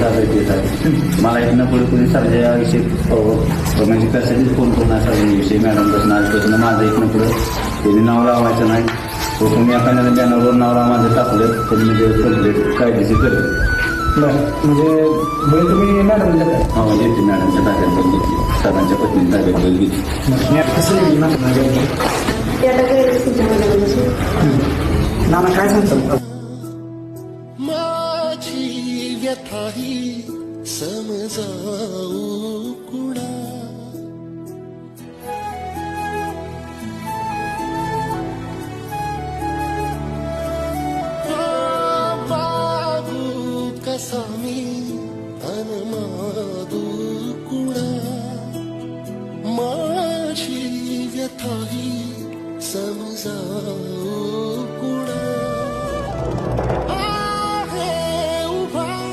ताब्यात घेत आहे. मला इथनं पुढे कोणी सर्जाविषयी म्हणजे कशाचीच फोन करून सर्जाविषयी मॅडमपासून आजपासून माझं इथनं पुढे त्यांनी नाव लावायचं नाही. तो तुम्ही एखाद्या बॅनरवर नाव लावा माझं टाकलं तर मी ते कंप्लीट कायदेशीर करेल. म्हणजे तुम्ही मॅडम देताय हो येते मॅडमच्या ताब्यात पण घेतली, सरांच्या पत्नी ताब्यात पण घेतली. कसं नाना काय सांगतात? माझी व्यथाही समजावू कुणा, मागू कसा मी अन मागू कुणा, माझी व्यथाही समजावू